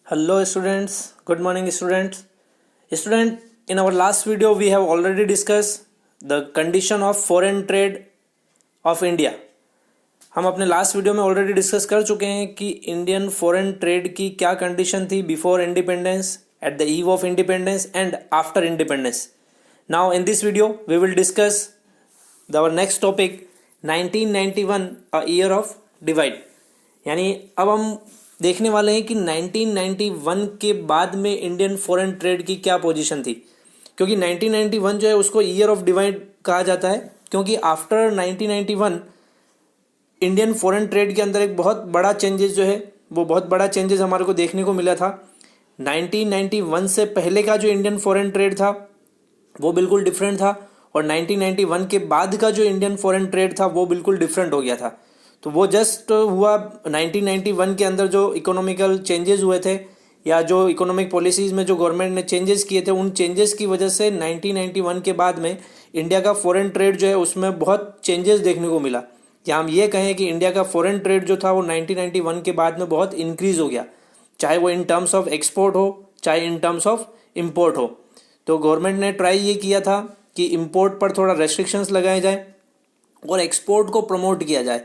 Hello students, good morning students. In our last video we have already discussed the condition of foreign trade of India. हम अपने last video में already discuss कर चुके हैं कि Indian foreign trade की क्या कंडीशन थी before independence, at the eve of independence and after independence. Now in this video we will discuss our next topic 1991 a year of divide. यानी अब हम देखने वाले हैं कि 1991 के बाद में इंडियन फॉरेन ट्रेड की क्या पोजीशन थी, क्योंकि 1991 जो है उसको ईयर ऑफ डिवाइड कहा जाता है, क्योंकि आफ्टर 1991 इंडियन फॉरेन ट्रेड के अंदर एक बहुत बड़ा चेंजेस जो है वो बहुत बड़ा चेंजेस हमारे को देखने को मिला था. 1991 से पहले का जो इंडियन फॉरेन ट्रेड था वो बिल्कुल डिफरेंट था, और 1991 के बाद का जो इंडियन फॉरेन ट्रेड था वो बिल्कुल डिफरेंट हो गया था. तो वो जस्ट हुआ 1991 के अंदर जो इकोनॉमिकल चेंजेस हुए थे या जो इकोनॉमिक पॉलिसीज़ में जो गवर्नमेंट ने चेंजेस किए थे, उन चेंजेस की वजह से 1991 के बाद में इंडिया का फॉरेन ट्रेड जो है उसमें बहुत चेंजेस देखने को मिला. या हम ये कहें कि इंडिया का फॉरेन ट्रेड जो था वो 1991 के बाद में बहुत इंक्रीज़ हो गया, चाहे वो इन टर्म्स ऑफ एक्सपोर्ट हो चाहे इन टर्म्स ऑफ इम्पोर्ट हो. तो गवर्नमेंट ने ट्राई ये किया था कि इम्पोर्ट पर थोड़ा रेस्ट्रिक्शंस लगाए जाए और एक्सपोर्ट को प्रमोट किया जाए.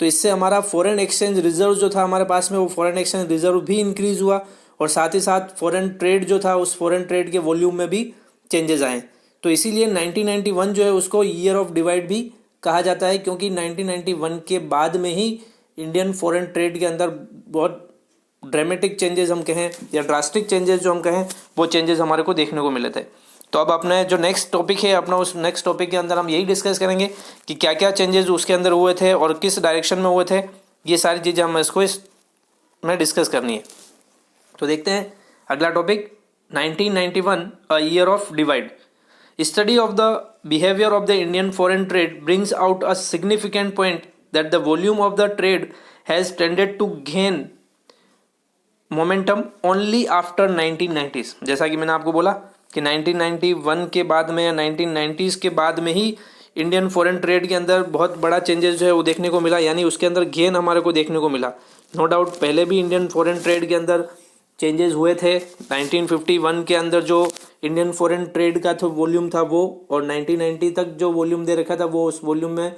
तो इससे हमारा फॉरेन एक्सचेंज रिजर्व जो था हमारे पास में, वो फॉरेन एक्सचेंज रिजर्व भी इंक्रीज़ हुआ, और साथ ही साथ फॉरेन ट्रेड जो था उस फॉरेन ट्रेड के वॉल्यूम में भी चेंजेस आए. तो इसीलिए 1991 जो है उसको ईयर ऑफ डिवाइड भी कहा जाता है, क्योंकि 1991 के बाद में ही इंडियन फॉरेन ट्रेड के अंदर बहुत ड्रामेटिक चेंजेस हम कहें या ड्रास्टिक चेंजेस जो हम कहें वो चेंजेस हमारे को देखने को मिले थे. तो अब अपने जो नेक्स्ट टॉपिक है अपना, उस नेक्स्ट टॉपिक के अंदर हम यही डिस्कस करेंगे कि क्या क्या चेंजेस उसके अंदर हुए थे और किस डायरेक्शन में हुए थे. ये सारी चीज़ें हम इसमें डिस्कस करनी है. तो देखते हैं अगला topic 1991 a year of divide. Study of the behaviour of the Indian foreign trade brings out a significant point that the volume of the trade has tended to gain momentum only after 1990s. जैसा कि मैंने आपको बोला कि 1991 के बाद में या 1990s के बाद में ही इंडियन फॉरेन ट्रेड के अंदर बहुत बड़ा चेंजेस जो है वो देखने को मिला, यानी उसके अंदर गेन हमारे को देखने को मिला. नो डाउट पहले भी इंडियन फॉरेन ट्रेड के अंदर चेंजेस हुए थे. 1951 के अंदर जो इंडियन फॉरेन ट्रेड का तो वॉल्यूम था वो, और 1990 तक जो वॉल्यूम दे रखा था वो उस वॉल्यूम में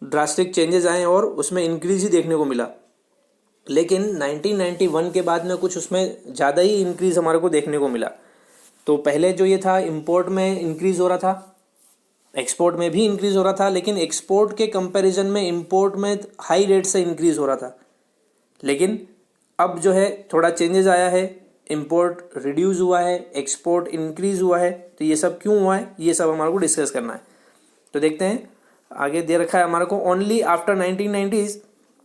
ड्रास्टिक चेंजेस आए और उसमें इंक्रीज ही देखने को मिला. लेकिन 1991 के बाद में कुछ उसमें ज़्यादा ही इंक्रीज हमारे को देखने को मिला. तो पहले जो ये था इंपोर्ट में इंक्रीज़ हो रहा था, एक्सपोर्ट में भी इंक्रीज़ हो रहा था, लेकिन एक्सपोर्ट के कंपैरिजन में इंपोर्ट में हाई रेट से इंक्रीज़ हो रहा था. लेकिन अब जो है थोड़ा चेंजेस आया है, इंपोर्ट रिड्यूस हुआ है, एक्सपोर्ट इंक्रीज़ हुआ है. तो ये सब क्यों हुआ है ये सब हमारे को डिस्कस करना है. तो देखते हैं आगे दे रखा है हमारे को only after 1990s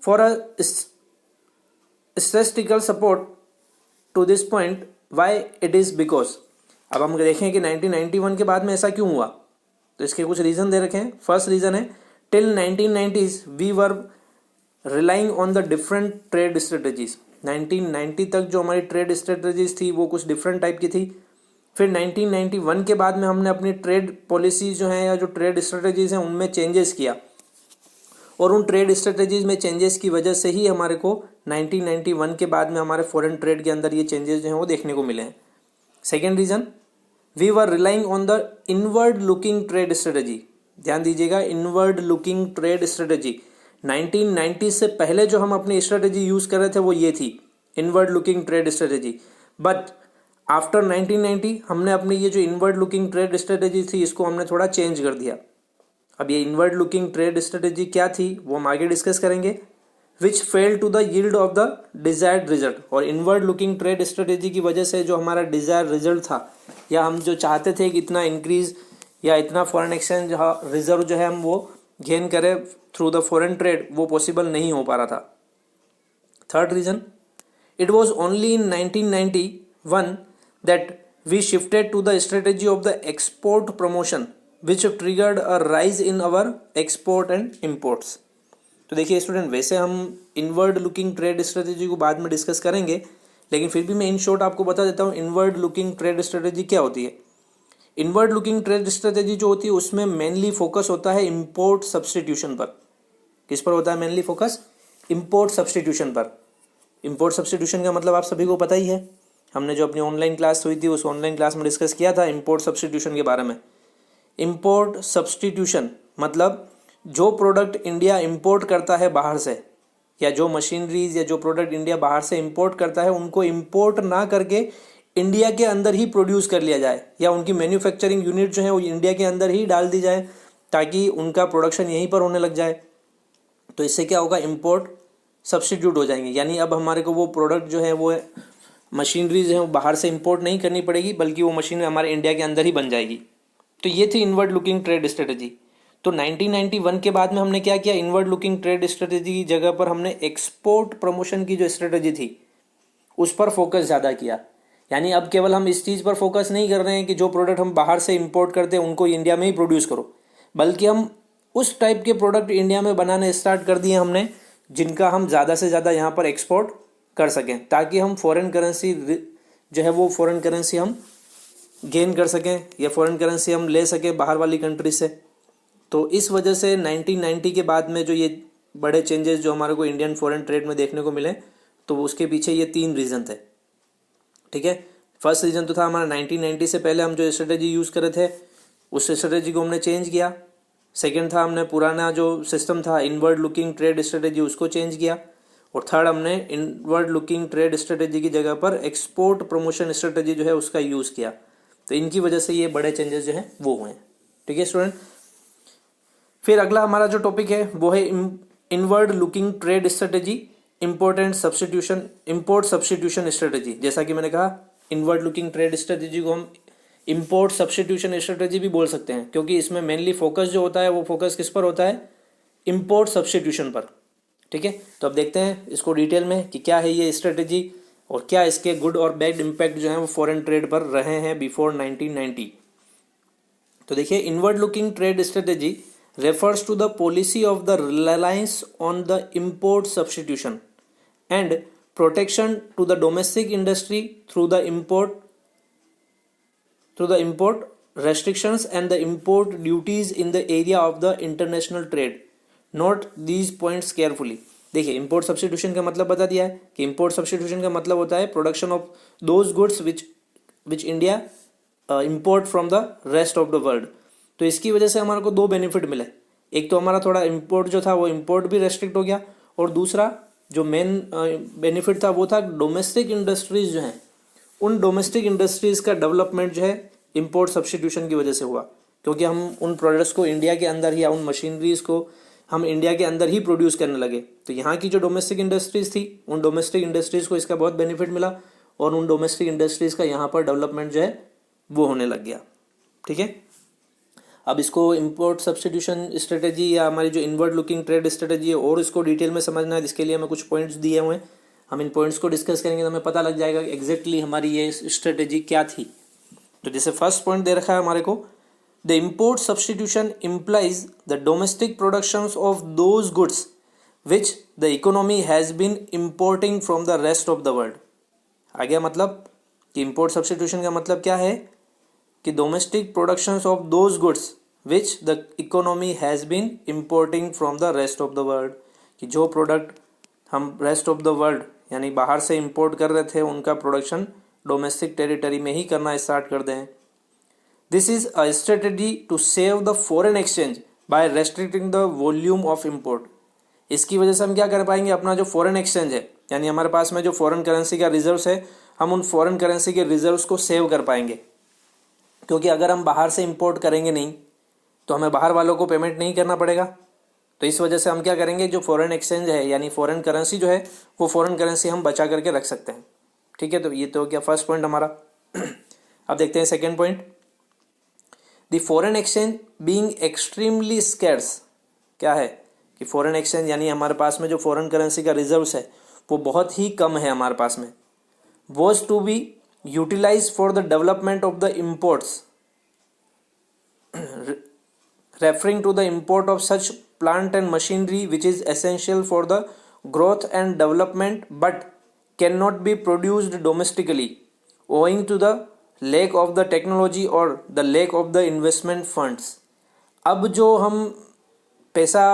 for a statistical support to this point why it is because. अब हम देखें कि 1991 के बाद में ऐसा क्यों हुआ, तो इसके कुछ रीज़न दे रखे हैं. फर्स्ट रीज़न है till 1990s we were relying on the different trade strategies. 1990 तक जो हमारी ट्रेड स्ट्रेटजीज थी वो कुछ डिफरेंट टाइप की थी. फिर 1991 के बाद में हमने अपनी ट्रेड पॉलिसीज जो हैं या जो ट्रेड स्ट्रेटजीज हैं उनमें चेंजेस किया, और उन ट्रेड स्ट्रेटजीज में चेंजेस की वजह से ही हमारे को 1991 के बाद में हमारे फॉरेन ट्रेड के अंदर ये चेंजेस जो हैं वो देखने को मिले हैं. Second reason we were relying on the inward looking trade strategy. ध्यान दीजिएगा, इनवर्ड लुकिंग ट्रेड स्ट्रेटजी. 1990 से पहले जो हम अपनी स्ट्रेटजी यूज़ कर रहे थे वो ये थी inward looking trade strategy. But after 1990 हमने अपनी ये जो इनवर्ड लुकिंग ट्रेड स्ट्रेटजी थी इसको हमने थोड़ा चेंज कर दिया. अब ये इनवर्ड लुकिंग ट्रेड स्ट्रेटजी क्या थी वो हम आगे डिस्कस करेंगे. Which fail to the yield of the desired result. और इनवर्ड लुकिंग ट्रेड स्ट्रेटेजी की वजह से जो हमारा डिजायर्ड रिजल्ट था, या हम जो चाहते थे कि इतना इंक्रीज या इतना फॉरेन एक्सचेंज रिजर्व जो है हम वो गेन करें थ्रू द फॉरेन ट्रेड, वो पॉसिबल नहीं हो पा रहा था. Third reason it was only in 1991 that we shifted to the strategy of the export promotion which triggered a rise in our export and imports. तो देखिए student, वैसे हम इनवर्ड लुकिंग ट्रेड स्ट्रेटजी को बाद में डिस्कस करेंगे, लेकिन फिर भी मैं इन शॉर्ट आपको बता देता हूँ इनवर्ड लुकिंग ट्रेड स्ट्रेटजी क्या होती है. इनवर्ड लुकिंग ट्रेड स्ट्रेटजी जो होती है उसमें मेनली फोकस होता है इंपोर्ट सब्सटीट्यूशन पर. किस पर होता है मेनली फोकस? इंपोर्ट सब्सटीट्यूशन पर. इंपोर्ट सब्सटीट्यूशन का मतलब आप सभी को पता ही है हमने जो अपनी ऑनलाइन क्लास हुई थी उस ऑनलाइन क्लास में डिस्कस किया था इंपोर्ट सब्स्टिट्यूशन के बारे में। इंपोर्ट सब्स्टिट्यूशन मतलब जो प्रोडक्ट इंडिया इंपोर्ट करता है बाहर से, या जो मशीनरीज या जो प्रोडक्ट इंडिया बाहर से इंपोर्ट करता है उनको इंपोर्ट ना करके इंडिया के अंदर ही प्रोड्यूस कर लिया जाए, या उनकी मैन्युफैक्चरिंग यूनिट जो है वो इंडिया के अंदर ही डाल दी जाए ताकि उनका प्रोडक्शन यहीं पर होने लग जाए। तो इससे क्या होगा, इंपोर्ट सब्स्टिट्यूट हो जाएंगे, यानी अब हमारे को वो प्रोडक्ट जो है वो मशीनरीज है वो बाहर से इंपोर्ट नहीं करनी पड़ेगी, बल्कि वो मशीन हमारे इंडिया के अंदर ही बन जाएगी। तो ये थी इनवर्ड लुकिंग ट्रेड स्ट्रेटेजी। तो 1991 के बाद में हमने क्या किया, इनवर्ड लुकिंग ट्रेड स्ट्रेटेजी की जगह पर हमने एक्सपोर्ट प्रमोशन की जो स्ट्रेटेजी थी उस पर फोकस ज़्यादा किया। यानी अब केवल हम इस चीज़ पर फोकस नहीं कर रहे हैं कि जो प्रोडक्ट हम बाहर से इंपोर्ट करते हैं उनको इंडिया में ही प्रोड्यूस करो, बल्कि हम उस टाइप के प्रोडक्ट इंडिया में बनाने स्टार्ट कर दिए हमने जिनका हम ज़्यादा से ज़्यादा यहाँ पर एक्सपोर्ट कर सकें, ताकि हम फॉरेन करेंसी जो है वो फॉरेन करेंसी हम गेन कर सकें या फॉरेन करेंसी हम ले सकें बाहर वाली कंट्री से। तो इस वजह से 1990 के बाद में जो ये बड़े चेंजेस जो हमारे को इंडियन फॉरेन ट्रेड में देखने को मिले, तो उसके पीछे ये 3 रीज़न थे। ठीक है, फर्स्ट रीज़न तो था हमारा 1990 से पहले हम जो स्ट्रेटेजी यूज़ कर रहे थे उस स्ट्रेटेजी को हमने चेंज किया। सेकेंड था हमने पुराना जो सिस्टम था इनवर्ड लुकिंग ट्रेड स्ट्रेटेजी उसको चेंज किया। और थर्ड हमने इनवर्ड लुकिंग ट्रेड स्ट्रेटेजी की जगह पर एक्सपोर्ट प्रमोशन स्ट्रेटेजी जो है उसका यूज़ किया। तो इनकी वजह से ये बड़े चेंजेस जो हैं वो हुए हैं। ठीक है स्टूडेंट, फिर अगला हमारा जो टॉपिक है वो है inward looking trade strategy import substitution strategy. जैसा कि मैंने कहा इनवर्ड लुकिंग ट्रेड स्ट्रेटेजी को हम इंपोर्ट सब्स्टिट्यूशन स्ट्रेटेजी भी बोल सकते हैं, क्योंकि इसमें मेनली फोकस जो होता है वो फोकस किस पर होता है, इंपोर्ट सब्स्टिट्यूशन पर। ठीक है, तो अब देखते हैं इसको डिटेल में कि क्या है ये स्ट्रेटेजी और क्या इसके गुड और बैड इम्पैक्ट जो है वो फॉरेन ट्रेड पर रहे हैं बिफोर 1990। तो देखिए, inward looking trade strategy refers to the policy of the reliance on the import substitution and protection to the domestic industry through the import restrictions and the import duties in the area of the international trade. Note these points carefully. देखिए, import substitution का मतलब बता दिया है कि import substitution का मतलब होता है production of those goods which India import from the rest of the world. तो इसकी वजह से हमारे को 2 बेनिफिट मिले। एक तो हमारा थोड़ा इंपोर्ट जो था वो इंपोर्ट भी रेस्ट्रिक्ट हो गया, और दूसरा जो मेन बेनिफिट था वो था डोमेस्टिक इंडस्ट्रीज जो हैं उन डोमेस्टिक इंडस्ट्रीज़ का डेवलपमेंट जो है इंपोर्ट सब्स्टिट्यूशन की वजह से हुआ, क्योंकि हम उन प्रोडक्ट्स को इंडिया के अंदर ही या उन मशीनरीज़ को हम इंडिया के अंदर ही प्रोड्यूस करने लगे। तो यहाँ की जो डोमेस्टिक इंडस्ट्रीज़ थी उन डोमेस्टिक इंडस्ट्रीज़ को इसका बहुत बेनिफिट मिला, और उन डोमेस्टिक इंडस्ट्रीज़ का यहाँ पर डेवलपमेंट जो है वो होने लग गया। ठीक है, अब इसको इंपोर्ट सब्स्टिट्यूशन स्ट्रेटेजी या हमारी जो इनवर्ड लुकिंग ट्रेड स्ट्रेटेजी है और इसको डिटेल में समझना है, जिसके लिए हमें कुछ पॉइंट्स दिए हुए हैं। हम इन पॉइंट्स को डिस्कस करेंगे तो हमें पता लग जाएगा कि एग्जैक्टली हमारी ये स्ट्रेटेजी क्या थी। तो जैसे फर्स्ट पॉइंट दे रखा है हमारे को, the import substitution implies the domestic productions of those goods which the economy has been importing from the rest of the world. आ गया मतलब कि इम्पोर्ट सब्स्टिट्यूशन का मतलब क्या है कि domestic productions of those goods which the economy has been importing from the rest of the world, कि जो प्रोडक्ट हम रेस्ट ऑफ द वर्ल्ड यानी बाहर से इंपोर्ट कर रहे थे उनका प्रोडक्शन डोमेस्टिक टेरिटरी में ही करना स्टार्ट कर दें। This is a strategy to save the foreign exchange by restricting the volume of import. इसकी वजह से हम क्या कर पाएंगे, अपना जो फॉरेन एक्सचेंज है यानी हमारे पास में जो फॉरेन करेंसी का रिजर्व्स है, हम उन फॉरेन करेंसी के रिजर्व्स को सेव कर पाएंगे। क्योंकि अगर हम बाहर से इंपोर्ट करेंगे नहीं तो हमें बाहर वालों को पेमेंट नहीं करना पड़ेगा। तो इस वजह से हम क्या करेंगे, जो फॉरेन एक्सचेंज है यानी फॉरेन करेंसी जो है वो फॉरेन करेंसी हम बचा करके रख सकते हैं। ठीक है, तो ये तो क्या फर्स्ट पॉइंट हमारा। अब देखते हैं second point, the foreign exchange being extremely scarce. क्या है कि फॉरेन एक्सचेंज यानी हमारे पास में जो फॉरेन करेंसी का रिजर्व्स है वो बहुत ही कम है हमारे पास में, was to be utilize for the development of the imports, referring to the import of such plant and machinery which is essential for the growth and development but cannot be produced domestically owing to the lack of the technology or the lack of the investment funds। अब जो हम पैसा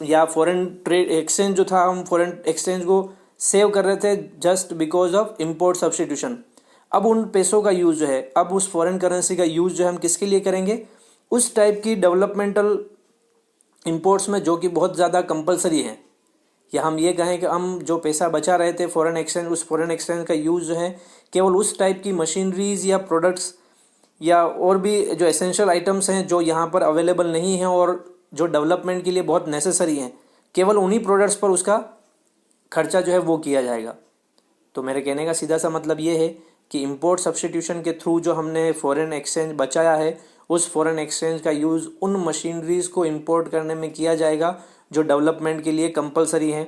या foreign trade exchange जो था, हम foreign exchange को save कर रहे थे just because of import substitution. अब उन पैसों का यूज़ जो है, अब उस फॉरेन करेंसी का यूज़ जो है हम किसके लिए करेंगे, उस टाइप की डेवलपमेंटल इंपोर्ट्स में जो कि बहुत ज़्यादा कंपलसरी हैं, या हम ये कहें कि हम जो पैसा बचा रहे थे फॉरेन एक्सचेंज, उस फॉरेन एक्सचेंज का यूज़ जो है केवल उस टाइप की मशीनरीज या प्रोडक्ट्स या और भी जो एसेंशियल आइटम्स हैं जो यहाँ पर अवेलेबल नहीं हैं और जो डेवलपमेंट के लिए बहुत नेसेसरी हैं, केवल उन्हीं प्रोडक्ट्स पर उसका खर्चा जो है वो किया जाएगा। तो मेरे कहने का सीधा सा मतलब ये है कि इंपोर्ट सब्स्टिट्यूशन के थ्रू जो हमने फॉरेन एक्सचेंज बचाया है, उस फॉरेन एक्सचेंज का यूज़ उन मशीनरीज को इंपोर्ट करने में किया जाएगा जो डेवलपमेंट के लिए कंपलसरी हैं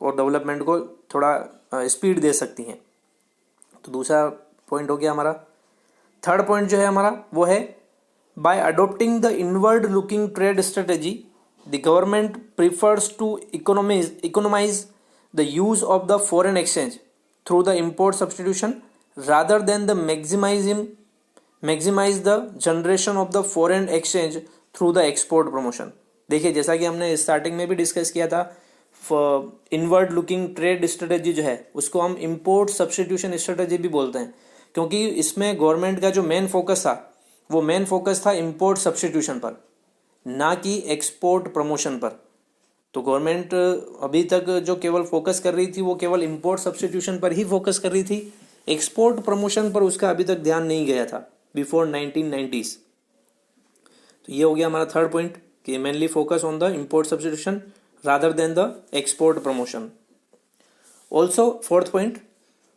और डेवलपमेंट को थोड़ा स्पीड दे सकती हैं। तो दूसरा पॉइंट हो गया हमारा। थर्ड पॉइंट जो है हमारा वो है, by adopting the inward looking trade strategy the government prefers to economize the use of the foreign exchange through the import substitution rather than the maximize the generation of the foreign exchange through the export promotion. देखिए, जैसा कि हमने starting में भी discuss किया था, inward looking trade strategy जो है उसको हम इम्पोर्ट सब्स्टिट्यूशन स्ट्रेटेजी भी बोलते हैं, क्योंकि इसमें गवर्नमेंट का जो मेन फोकस था वो मेन फोकस था इम्पोर्ट सब्स्टिट्यूशन पर, ना कि एक्सपोर्ट प्रमोशन पर। तो गवर्नमेंट अभी तक जो केवल फोकस कर रही थी वो केवल इम्पोर्ट सब्स्टिट्यूशन पर ही फोकस कर रही थी, एक्सपोर्ट प्रमोशन पर उसका अभी तक ध्यान नहीं गया था बिफोर 1990s। तो ये हो गया हमारा थर्ड पॉइंट कि mainly focus on the import substitution rather than the export promotion. Also, fourth point,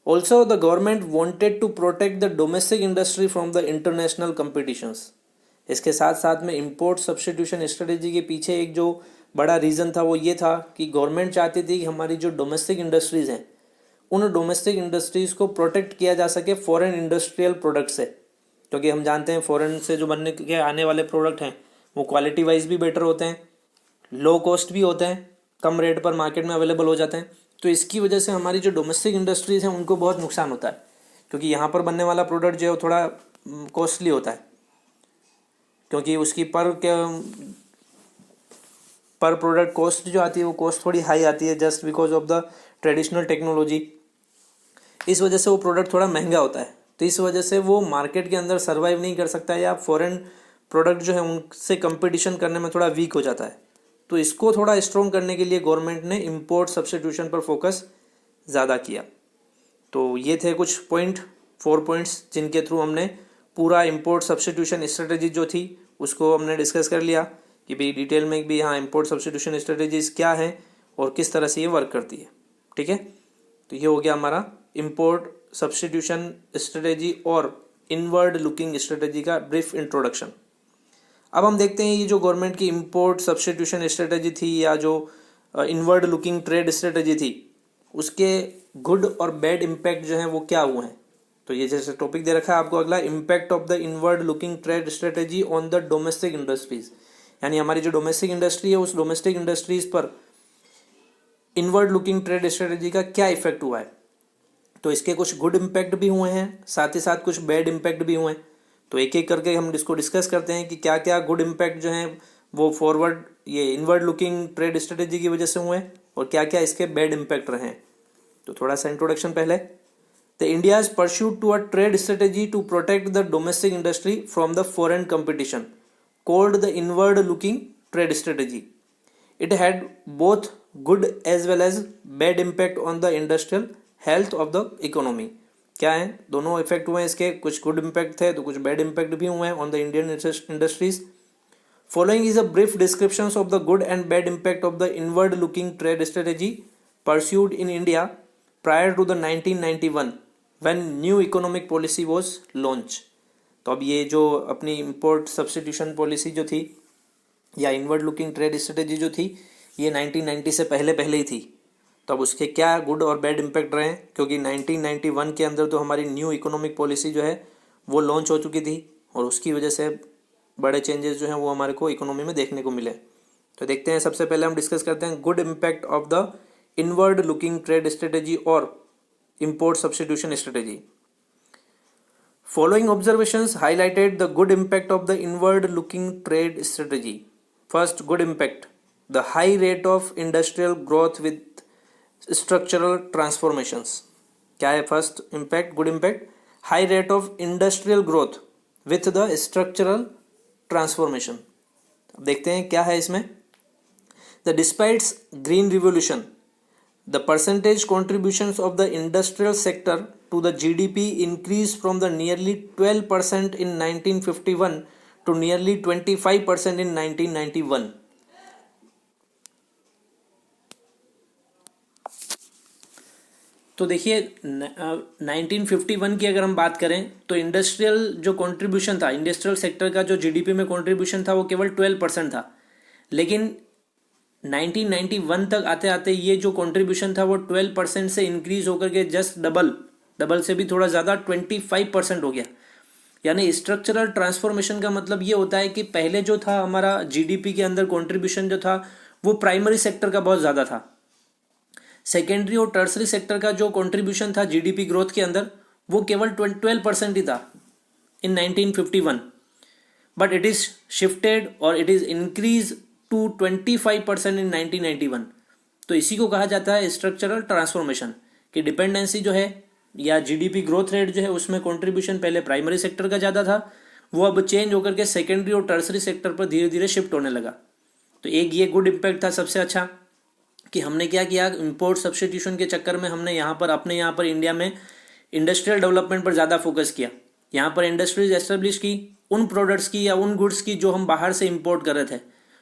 also the government wanted to protect the domestic industry from the international competitions. इसके साथ साथ में इम्पोर्ट सब्स्टिट्यूशन स्ट्रेटेजी के पीछे एक जो बड़ा रीज़न था वो ये था कि गवर्नमेंट चाहती थी कि हमारी जो डोमेस्टिक इंडस्ट्रीज़ हैं उन डोमेस्टिक इंडस्ट्रीज़ को प्रोटेक्ट किया जा सके फॉरेन इंडस्ट्रियल प्रोडक्ट से, क्योंकि हम जानते हैं फॉरेन से जो बनने के आने वाले प्रोडक्ट हैं वो क्वालिटी वाइज भी बेटर होते हैं, लो कॉस्ट भी होते हैं, कम रेट पर मार्केट में अवेलेबल हो जाते हैं। तो इसकी वजह से हमारी जो डोमेस्टिक इंडस्ट्रीज़ हैं उनको बहुत नुकसान होता है, क्योंकि यहाँ पर बनने वाला प्रोडक्ट जो है वो थोड़ा कॉस्टली होता है, क्योंकि उसकी पर प्रोडक्ट कॉस्ट जो आती है वो कॉस्ट थोड़ी हाई आती है just because of the traditional technology. इस वजह से वो प्रोडक्ट थोड़ा महंगा होता है, तो इस वजह से वो मार्केट के अंदर सर्वाइव नहीं कर सकता है या फॉरेन प्रोडक्ट जो है उनसे कंपटीशन करने में थोड़ा वीक हो जाता है। तो इसको थोड़ा स्ट्रॉन्ग करने के लिए गवर्नमेंट ने इंपोर्ट सब्स्टिट्यूशन पर फोकस ज़्यादा किया। तो ये थे कुछ पॉइंट, 4 पॉइंट्स जिनके थ्रू हमने पूरा इंपोर्ट सब्स्टिट्यूशन स्ट्रेटेजी जो थी उसको हमने डिस्कस कर लिया कि भाई डिटेल में भी हाँ इंपोर्ट सब्स्टिट्यूशन स्ट्रेटेजीज क्या है और किस तरह से ये वर्क करती है। ठीक है, तो ये हो गया हमारा इंपोर्ट सब्स्टिट्यूशन स्ट्रेटेजी और इनवर्ड लुकिंग स्ट्रेटेजी का ब्रीफ इंट्रोडक्शन। अब हम देखते हैं ये जो गवर्नमेंट की इंपोर्ट सब्स्टिट्यूशन स्ट्रेटेजी थी या जो इनवर्ड लुकिंग ट्रेड स्ट्रेटेजी थी उसके गुड और बैड इम्पैक्ट जो हैं वो क्या हुए हैं। तो ये जैसे टॉपिक दे रखा है आपको अगला, impact of the inward looking trade strategy on the domestic industries, यानी हमारी जो डोमेस्टिक इंडस्ट्री है उस डोमेस्टिक इंडस्ट्रीज पर इनवर्ड लुकिंग ट्रेड स्ट्रेटेजी का क्या इफेक्ट हुआ है। तो इसके कुछ गुड इम्पैक्ट भी हुए हैं, साथ ही साथ कुछ बैड इम्पैक्ट भी हुए हैं। तो एक एक करके हम इसको डिस्कस करते हैं कि क्या क्या गुड इम्पैक्ट जो हैं वो फॉरवर्ड ये इनवर्ड लुकिंग ट्रेड स्ट्रेटेजी की वजह से हुए हैं और क्या क्या इसके बैड इम्पैक्ट रहे हैं। तो थोड़ा सा इंट्रोडक्शन पहले, the India's pursued to a trade strategy to protect the domestic industry from the foreign competition called the inward looking trade strategy. It had both good as well as bad impact on the industrial health of the economy. क्या है, दोनों effect हुए हैं इसके, कुछ good impact थे तो कुछ बैड इम्पैक्ट भी हुए हैं on the Indian industries. Following is a brief description of the good and bad impact of the inward looking trade strategy pursued in India prior to the 1991 when new economic policy was launch. तो अब ये जो अपनी import substitution policy जो थी या inward looking trade strategy जो थी ये 1990 से पहले ही थी। तो अब उसके क्या गुड और बैड इम्पैक्ट रहे हैं, क्योंकि 1991 के अंदर तो हमारी न्यू इकोनॉमिक पॉलिसी जो है वो लॉन्च हो चुकी थी और उसकी वजह से बड़े चेंजेस जो हैं वो हमारे को इकोनॉमी में देखने को मिले। तो देखते हैं, सबसे पहले हम डिस्कस करते हैं good impact of the inward looking trade strategy और import substitution strategy. Following observations highlighted the good impact of the inward-looking trade strategy. First, good impact: the high rate of industrial growth with structural transformations. क्या है first impact, good impact? high rate of industrial growth with the structural transformation. अब देखते हैं क्या है इसमें. The despite green revolution, the percentage contributions of the industrial sector to the GDP increased from the nearly 12% in 1951 to nearly 25% in 1991. तो देखिए 1951 की अगर हम बात करें तो इंडस्ट्रियल जो कंट्रीब्यूशन था, इंडस्ट्रियल सेक्टर का जो जीडीपी में कंट्रीब्यूशन था वो केवल 12% था. लेकिन 1991 तक आते आते ये जो कंट्रीब्यूशन था वो 12% से इंक्रीज होकर के जस्ट डबल से भी थोड़ा ज़्यादा 25% हो गया. यानी स्ट्रक्चरल ट्रांसफॉर्मेशन का मतलब ये होता है कि पहले जो था हमारा जीडीपी के अंदर कंट्रीब्यूशन जो था वो प्राइमरी सेक्टर का बहुत ज़्यादा था. सेकेंडरी और टर्सरी सेक्टर का जो कंट्रीब्यूशन था जीडीपी ग्रोथ के अंदर वो केवल 12% ही था इन 1951. बट इट इज शिफ्टेड और इट इज इंक्रीज टू 25% इन 1991. तो इसी को कहा जाता है स्ट्रक्चरल ट्रांसफॉर्मेशन, कि डिपेंडेंसी जो है या जीडीपी ग्रोथ रेट जो है उसमें कंट्रीब्यूशन पहले प्राइमरी सेक्टर का ज़्यादा था, वो अब चेंज होकर के सेकेंडरी और टर्सरी सेक्टर पर धीरे धीरे शिफ्ट होने लगा. तो एक ये गुड इम्पैक्ट था सबसे अच्छा कि हमने क्या किया, इंपोर्ट सब्स्टिट्यूशन के चक्कर में हमने अपने यहाँ पर इंडिया में इंडस्ट्रियल डेवलपमेंट पर ज़्यादा फोकस किया. यहाँ पर इंडस्ट्रीज एस्टेब्लिश की उन प्रोडक्ट्स की या उन गुड्स की जो हम बाहर से इंपोर्ट कर रहे थे.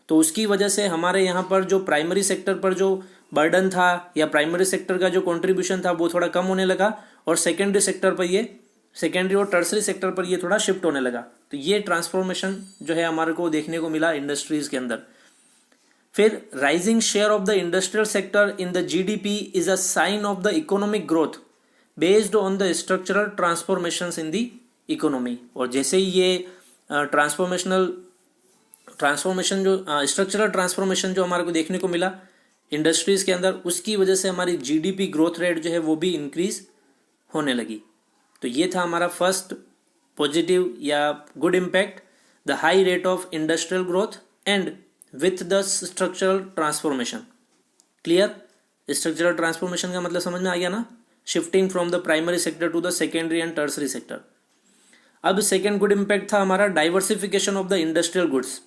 तो उसकी वजह से हमारे यहाँ पर जो प्राइमरी सेक्टर पर जो बर्डन था या प्राइमरी सेक्टर का जो कंट्रीब्यूशन था वो थोड़ा कम होने लगा और सेकेंडरी और टर्सरी सेक्टर पर ये थोड़ा शिफ्ट होने लगा. तो ये ट्रांसफॉर्मेशन जो है हमारे को देखने को मिला इंडस्ट्रीज के अंदर. फिर rising share of the industrial sector in the GDP is a sign of the economic growth based on the structural transformations in the economy. और जैसे ही ये ट्रांसफॉर्मेशन जो स्ट्रक्चरल ट्रांसफॉर्मेशन जो हमारे को देखने को मिला इंडस्ट्रीज के अंदर, उसकी वजह से हमारी जीडीपी ग्रोथ रेट जो है वो भी इंक्रीज होने लगी. तो ये था हमारा फर्स्ट पॉजिटिव या good impact, the high rate of industrial growth and with the structural transformation. Clear? Structural transformation का मतलब समझ में आ गया ना, shifting from the primary sector to the secondary and tertiary sector. अब सेकेंड गुड इम्पैक्ट था हमारा diversification of the industrial goods.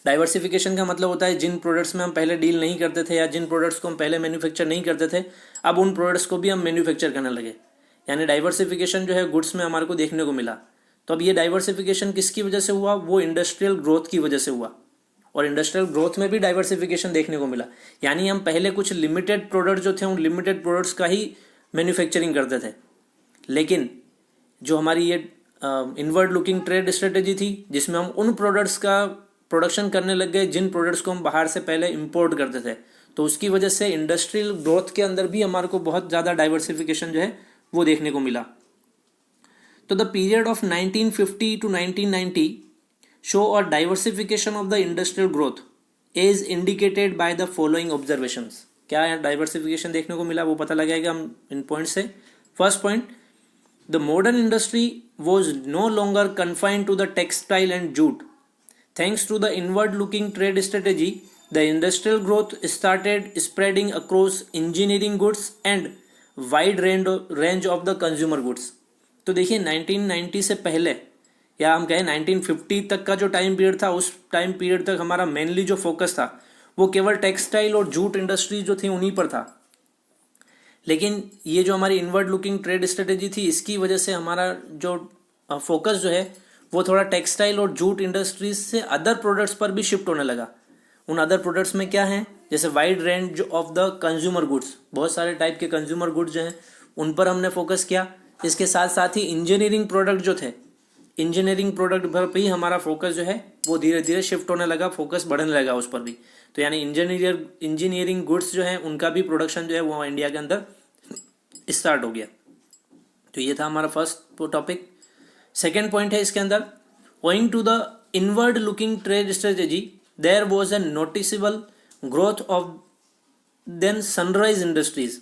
Diversification का मतलब होता है जिन प्रोडक्ट्स में हम पहले डील नहीं करते थे या जिन प्रोडक्ट्स को हम पहले मैन्युफैक्चर नहीं करते थे, अब उन प्रोडक्ट्स को भी हम मैन्युफैक्चर करने लगे. यानी डाइवर्सिफिकेशन जो है गुड्स में हमारे को देखने को मिला. तो अब ये डाइवर्सिफिकेशन किसकी वजह से हुआ, वो इंडस्ट्रियल ग्रोथ की वजह से हुआ. और इंडस्ट्रियल ग्रोथ में भी डाइवर्सिफिकेशन देखने को मिला. यानी हम पहले कुछ लिमिटेड प्रोडक्ट जो थे उन लिमिटेड प्रोडक्ट्स का ही मैन्युफैक्चरिंग करते थे, लेकिन जो हमारी ये इनवर्ड लुकिंग ट्रेड स्ट्रेटेजी थी जिसमें हम उन प्रोडक्ट्स का प्रोडक्शन करने लग गए जिन प्रोडक्ट्स को हम बाहर से पहले इंपोर्ट करते थे. तो उसकी वजह से इंडस्ट्रियल ग्रोथ के अंदर भी हमारे को बहुत ज़्यादा डाइवर्सिफिकेशन जो है वो देखने को मिला. तो the period of 1950 to 1990 show a diversification of the industrial growth is indicated by the following observations. क्या डाइवर्सिफिकेशन देखने को मिला वो पता लगाएगा हम इन पॉइंट से. First point, the modern industry was no longer confined to the textile and jute. Thanks to the inward-looking trade strategy, the industrial growth started spreading across engineering goods and wide range of the consumer goods. तो देखिए 1990 से पहले या हम कहें 1950 तक का जो टाइम पीरियड था, उस टाइम पीरियड तक हमारा मेनली जो फोकस था वो केवल टेक्सटाइल और जूट इंडस्ट्री जो थी उन्हीं पर था. लेकिन ये जो हमारी इनवर्ड लुकिंग ट्रेड स्ट्रेटेजी थी इसकी वजह से हमारा जो फोकस जो है वो थोड़ा टेक्सटाइल और जूट इंडस्ट्रीज से अदर प्रोडक्ट्स पर भी शिफ्ट होने लगा. उन अदर प्रोडक्ट्स में क्या है, जैसे wide range of the consumer goods, बहुत सारे टाइप के कंज्यूमर गुड्स जो हैं उन पर हमने फोकस किया. इसके साथ साथ ही इंजीनियरिंग प्रोडक्ट जो थे, इंजीनियरिंग प्रोडक्ट पर भी हमारा फोकस जो है वो धीरे धीरे शिफ्ट होने लगा, फोकस बढ़ने लगा उस पर भी. तो यानी इंजीनियरिंग गुड्स जो है उनका भी प्रोडक्शन जो है वो इंडिया के अंदर स्टार्ट हो गया. तो ये था हमारा फर्स्ट टॉपिक. सेकेंड पॉइंट है इसके अंदर, owing to the inward looking trade strategy there was a noticeable growth of then sunrise industries.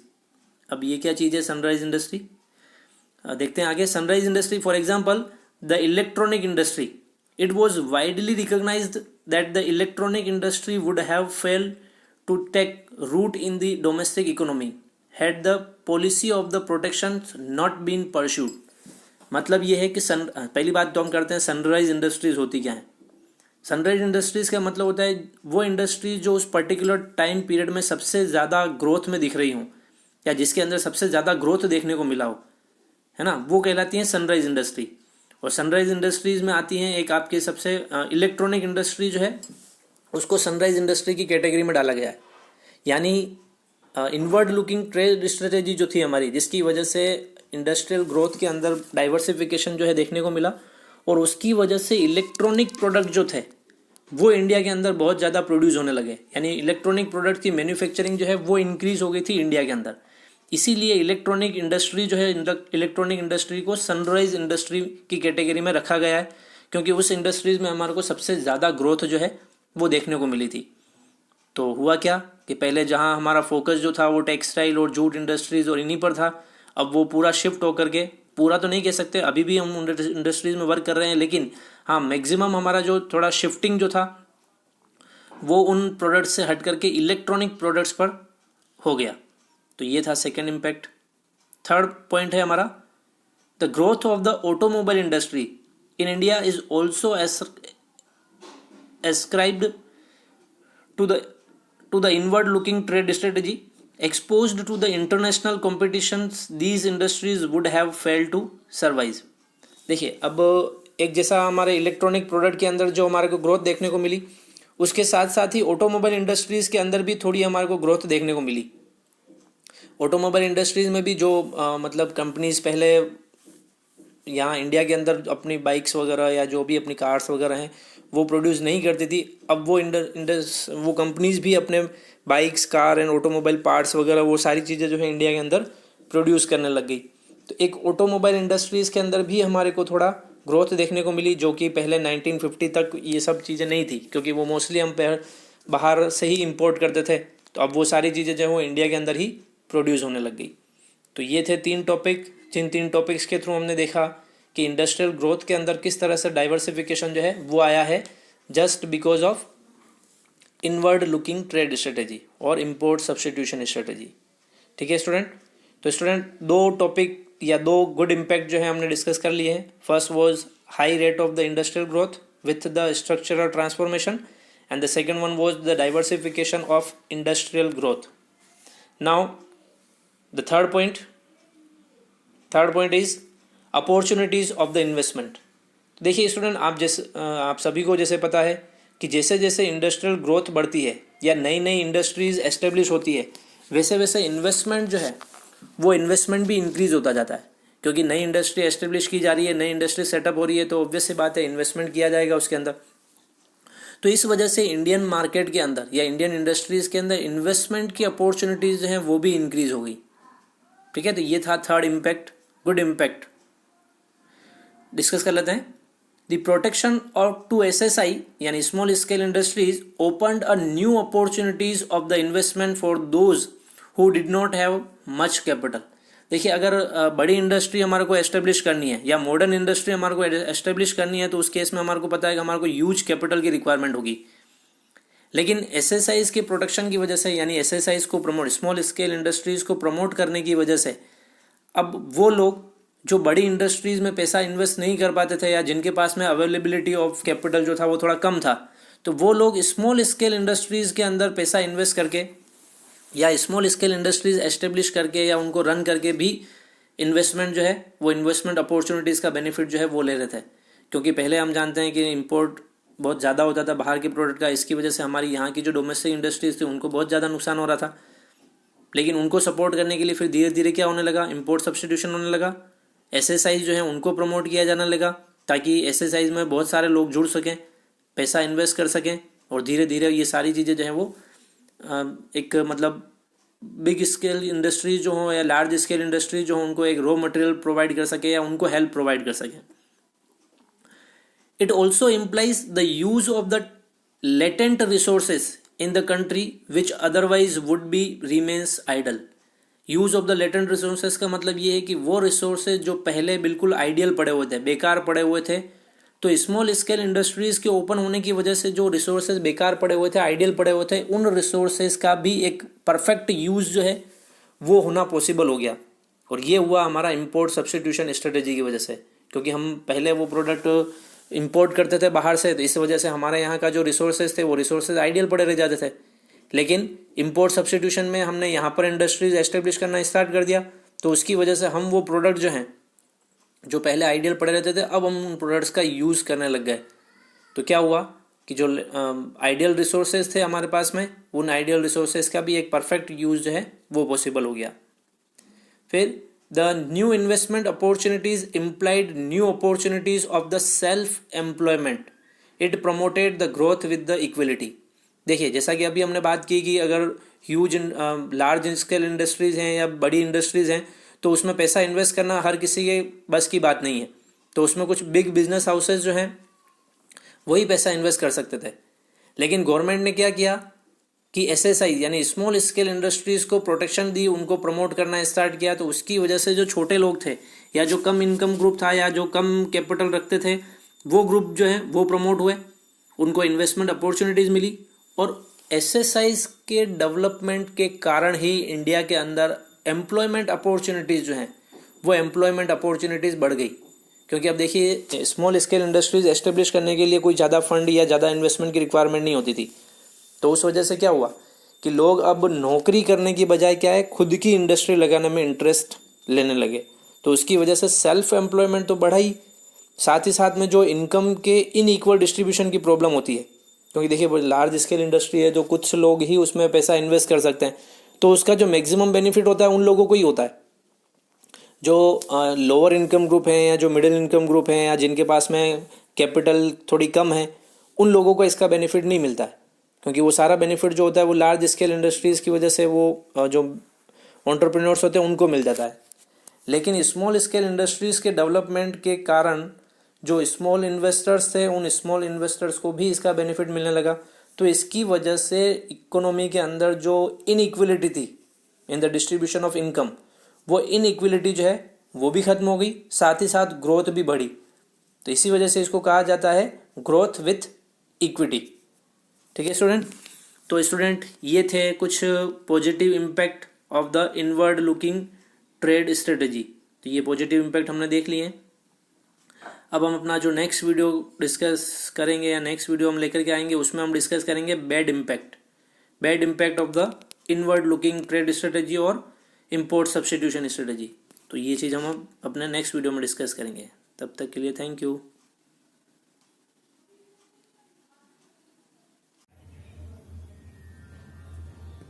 अब ये क्या चीज़ है सनराइज इंडस्ट्री, देखते हैं आगे. Sunrise industry for example the electronic industry. It was widely recognised that the electronic industry would have failed to take root in the domestic economy had the policy of the protection not been pursued. मतलब ये है कि पहली बात तो हम करते हैं सनराइज इंडस्ट्रीज होती क्या है। सनराइज इंडस्ट्रीज का मतलब होता है वो इंडस्ट्री जो उस पर्टिकुलर टाइम पीरियड में सबसे ज़्यादा ग्रोथ में दिख रही हो या जिसके अंदर सबसे ज़्यादा ग्रोथ देखने को मिला हो, है ना, वो कहलाती हैं सनराइज इंडस्ट्री। और सनराइज इंडस्ट्रीज में आती हैं एक आपके सबसे इलेक्ट्रॉनिक इंडस्ट्री जो है उसको सनराइज इंडस्ट्री की कैटेगरी में डाला गया है। यानी इनवर्ड लुकिंग ट्रेड स्ट्रेटेजी जो थी हमारी, जिसकी वजह से इंडस्ट्रियल ग्रोथ के अंदर डाइवर्सिफिकेशन जो है देखने को मिला और उसकी वजह से इलेक्ट्रॉनिक प्रोडक्ट जो थे वो इंडिया के अंदर बहुत ज़्यादा प्रोड्यूस होने लगे। यानी इलेक्ट्रॉनिक प्रोडक्ट की मैन्युफैक्चरिंग जो है वो इंक्रीज हो गई थी इंडिया के अंदर। इसीलिए इलेक्ट्रॉनिक इंडस्ट्री जो है, इलेक्ट्रॉनिक इंडस्ट्री को सनराइज इंडस्ट्री की कैटेगरी में रखा गया है, क्योंकि उस इंडस्ट्रीज में हमारे को सबसे ज़्यादा ग्रोथ जो है वो देखने को मिली थी। तो हुआ क्या कि पहले जहां हमारा फोकस जो था वो टेक्सटाइल और जूट इंडस्ट्रीज और इन्हीं पर था, अब वो पूरा शिफ्ट होकर के, पूरा तो नहीं कह सकते, अभी भी हम इंडस्ट्रीज में वर्क कर रहे हैं, लेकिन हाँ मैक्सिमम हमारा जो थोड़ा शिफ्टिंग जो था वो उन प्रोडक्ट्स से हट करके इलेक्ट्रॉनिक प्रोडक्ट्स पर हो गया। तो ये था सेकेंड इम्पैक्ट। थर्ड पॉइंट है हमारा, the growth of the automobile industry in India is also ascribed to the inward looking trade strategy. Exposed to the international competitions, these industries would have failed to survive. देखिए, अब एक जैसा हमारे electronic product के अंदर जो हमारे को ग्रोथ देखने को मिली, उसके साथ साथ ही ऑटोमोबाइल इंडस्ट्रीज के अंदर भी थोड़ी हमारे को ग्रोथ देखने को मिली। ऑटोमोबाइल इंडस्ट्रीज में भी जो मतलब कंपनीज पहले यहाँ इंडिया के अंदर अपनी बाइक्स वगैरह या जो भी अपनी कार्स वगैरह हैं वो प्रोड्यूस नहीं करती थी, अब वो कंपनीज भी अपने bikes, car and automobile parts वगैरह वो सारी चीज़ें जो है इंडिया के अंदर प्रोड्यूस करने लग गई। तो एक ऑटोमोबाइल इंडस्ट्रीज के अंदर भी हमारे को थोड़ा ग्रोथ देखने को मिली, जो कि पहले 1950 तक ये सब चीज़ें नहीं थी, क्योंकि वो मोस्टली हम बाहर से ही इम्पोर्ट करते थे। तो अब वो सारी चीज़ें जो है वो इंडिया के अंदर ही प्रोड्यूस होने लग गई। तो ये थे 3 टॉपिक, जिन 3 टॉपिक्स के थ्रू हमने देखा कि इंडस्ट्रियल ग्रोथ के अंदर किस तरह से डाइवर्सिफिकेशन जो है वो आया है just because of inward looking trade strategy और इम्पोर्ट सब्स्टिट्यूशन स्ट्रेटेजी। ठीक है स्टूडेंट, तो स्टूडेंट 2 टॉपिक या 2 गुड इम्पैक्ट जो है हमने डिस्कस कर लिए हैं। First was high rate of the industrial growth with the structural transformation and the second one was the diversification of industrial growth. Now the third point is opportunities of the investment. देखिए student, आप सभी को जैसे पता है कि जैसे जैसे इंडस्ट्रियल ग्रोथ बढ़ती है या नई नई इंडस्ट्रीज़ एस्टेब्लिश होती है, वैसे वैसे इन्वेस्टमेंट जो है वो इन्वेस्टमेंट भी इंक्रीज़ होता जाता है, क्योंकि नई इंडस्ट्री एस्टेब्लिश की जा रही है, नई इंडस्ट्री सेटअप हो रही है, तो ऑब्वियस सी बात है इन्वेस्टमेंट किया जाएगा उसके अंदर। तो इस वजह से इंडियन मार्केट के अंदर या इंडियन इंडस्ट्रीज़ के अंदर इन्वेस्टमेंट की अपॉर्चुनिटीज़ जो हैं वो भी इंक्रीज़ हो गई। ठीक है, तो ये था third impact, good impact. Discuss कर लेते हैं। The protection of to SSI यानी small scale industries opened a new opportunities of the investment for those who did not have much capital. देखिए, अगर बड़ी इंडस्ट्री हमारे को एस्टेब्लिश करनी है या मॉडर्न इंडस्ट्री हमारे को एस्टेब्लिश करनी है, तो उस केस में हमारे को पता है कि हमारे को ह्यूज कैपिटल की रिक्वायरमेंट होगी। लेकिन SSIs की प्रोटेक्शन की वजह से, यानी SSIs को प्रमोट, स्मॉल स्केल इंडस्ट्रीज को प्रमोट करने की वजह से, अब वो लोग जो बड़ी इंडस्ट्रीज़ में पैसा इन्वेस्ट नहीं कर पाते थे या जिनके पास में अवेलेबिलिटी ऑफ कैपिटल जो था वो थोड़ा कम था, तो वो लोग स्मॉल स्केल इंडस्ट्रीज़ के अंदर पैसा इन्वेस्ट करके या स्मॉल स्केल इंडस्ट्रीज़ एस्टेब्लिश करके या उनको रन करके भी इन्वेस्टमेंट जो है वो इन्वेस्टमेंट अपॉर्चुनिटीज़ का बेनिफिट जो है वो ले रहे थे। क्योंकि पहले हम जानते हैं कि इम्पोर्ट बहुत ज़्यादा होता था बाहर के प्रोडक्ट का, इसकी वजह से हमारी यहाँ की जो डोमेस्टिक इंडस्ट्रीज़ थी उनको बहुत ज़्यादा नुकसान हो रहा था। लेकिन उनको सपोर्ट करने के लिए फिर धीरे धीरे क्या होने लगा, इम्पोर्ट सब्स्टिट्यूशन होने लगा, SSIs जो है उनको प्रमोट किया जाने लगा, ताकि SSIs में बहुत सारे लोग जुड़ सकें, पैसा इन्वेस्ट कर सकें, और धीरे धीरे ये सारी चीज़ें जो हैं वो एक मतलब बिग स्केल इंडस्ट्री जो हो या लार्ज स्केल इंडस्ट्री जो हो उनको एक रॉ मटेरियल प्रोवाइड कर सके या उनको हेल्प प्रोवाइड कर सकें। It also implies the use of the latent resources in the country which otherwise would be remains idle. Use of the latent resources का मतलब ये है कि वो रिसोर्सेज जो पहले बिल्कुल आइडियल पड़े हुए थे, बेकार पड़े हुए थे, तो स्मॉल स्केल इंडस्ट्रीज के ओपन होने की वजह से जो रिसोर्सेज बेकार पड़े हुए थे, आइडियल पड़े हुए थे, उन रिसोर्सेज का भी एक परफेक्ट यूज़ जो है वो होना पॉसिबल हो गया। और ये हुआ हमारा इम्पोर्ट सब्स्टिट्यूशन स्ट्रेटेजी की वजह से, क्योंकि हम पहले वो प्रोडक्ट इंपोर्ट करते थे बाहर से, तो इस वजह से हमारे यहाँ का जो रिसोर्सेज थे वो रिसोर्सेज आइडियल पड़े रह जाते थे। लेकिन इंपोर्ट सब्स्टिट्यूशन में हमने यहाँ पर इंडस्ट्रीज एस्टेब्लिश करना स्टार्ट कर दिया, तो उसकी वजह से हम वो प्रोडक्ट जो हैं जो पहले आइडियल पड़े रहते थे, अब हम उन प्रोडक्ट्स का यूज़ करने लग गए। तो क्या हुआ कि जो आइडियल रिसोर्सेज थे हमारे पास में, उन आइडियल रिसोर्सेज का भी एक परफेक्ट यूज जो है वो पॉसिबल हो गया। फिर the new investment opportunities implied new opportunities of the self employment, it promoted the growth with the equality. देखिए, जैसा कि अभी हमने बात की कि अगर ह्यूज लार्ज स्केल इंडस्ट्रीज हैं या बड़ी इंडस्ट्रीज हैं, तो उसमें पैसा इन्वेस्ट करना हर किसी के बस की बात नहीं है। तो उसमें कुछ बिग बिजनेस हाउसेज जो हैं वही पैसा इन्वेस्ट कर सकते थे। लेकिन गवर्नमेंट ने क्या किया कि SSI यानी स्मॉल स्केल इंडस्ट्रीज को प्रोटेक्शन दी, उनको प्रमोट करना स्टार्ट किया। तो उसकी वजह से जो छोटे लोग थे या जो कम इनकम ग्रुप था या जो कम कैपिटल रखते थे, वो ग्रुप जो है वो प्रमोट हुए, उनको इन्वेस्टमेंट अपॉर्चुनिटीज़ मिली। और SSI के डेवलपमेंट के कारण ही इंडिया के अंदर एम्प्लॉयमेंट अपॉर्चुनिटीज़ जो हैं वो एम्प्लॉयमेंट अपॉर्चुनिटीज़ बढ़ गई। क्योंकि अब देखिए, स्मॉल स्केल इंडस्ट्रीज एस्टेब्लिश करने के लिए कोई ज़्यादा फंड या ज़्यादा इन्वेस्टमेंट की रिक्वायरमेंट नहीं होती थी। तो उस वजह से क्या हुआ कि लोग अब नौकरी करने की बजाय क्या है, खुद की इंडस्ट्री लगाने में इंटरेस्ट लेने लगे। तो उसकी वजह से सेल्फ एम्प्लॉयमेंट तो बढ़ा ही, साथ ही साथ में जो इनकम के इनइक्वल डिस्ट्रीब्यूशन की प्रॉब्लम होती है। क्योंकि देखिए, लार्ज स्केल इंडस्ट्री है, जो कुछ लोग ही उसमें पैसा इन्वेस्ट कर सकते हैं, तो उसका जो मैक्सिमम बेनिफिट होता है उन लोगों को ही होता है। जो लोअर इनकम ग्रुप हैं या जो मिडिल इनकम ग्रुप हैं या जिनके पास में कैपिटल थोड़ी कम है, उन लोगों को इसका बेनिफिट नहीं मिलता है। क्योंकि वो सारा बेनिफिट जो होता है वो लार्ज स्केल इंडस्ट्रीज़ की वजह से वो जो एंटरप्रेन्योर्स होते हैं उनको मिल जाता है। लेकिन स्मॉल स्केल इंडस्ट्रीज़ के डेवलपमेंट के कारण जो स्मॉल इन्वेस्टर्स थे, उन स्मॉल इन्वेस्टर्स को भी इसका बेनिफिट मिलने लगा। तो इसकी वजह से इकोनॉमी के अंदर जो इनइक्वलिटी थी in the distribution of income, वो इनइक्वलिटी जो है वो भी ख़त्म हो गई, साथ ही साथ ग्रोथ भी बढ़ी। तो इसी वजह से इसको कहा जाता है ग्रोथ विथ इक्विटी। ठीक है स्टूडेंट। तो स्टूडेंट, ये थे कुछ positive impact of the inward looking trade strategy. तो ये पॉजिटिव इम्पैक्ट हमने देख लिए हैं। अब हम अपना जो नेक्स्ट वीडियो डिस्कस करेंगे या नेक्स्ट वीडियो हम लेकर के आएंगे, उसमें हम डिस्कस करेंगे bad impact of the inward looking trade strategy और इंपोर्ट सब्स्टिट्यूशन स्ट्रेटजी। तो ये चीज़ हम अपने नेक्स्ट वीडियो में डिस्कस करेंगे। तब तक के लिए थैंक यू।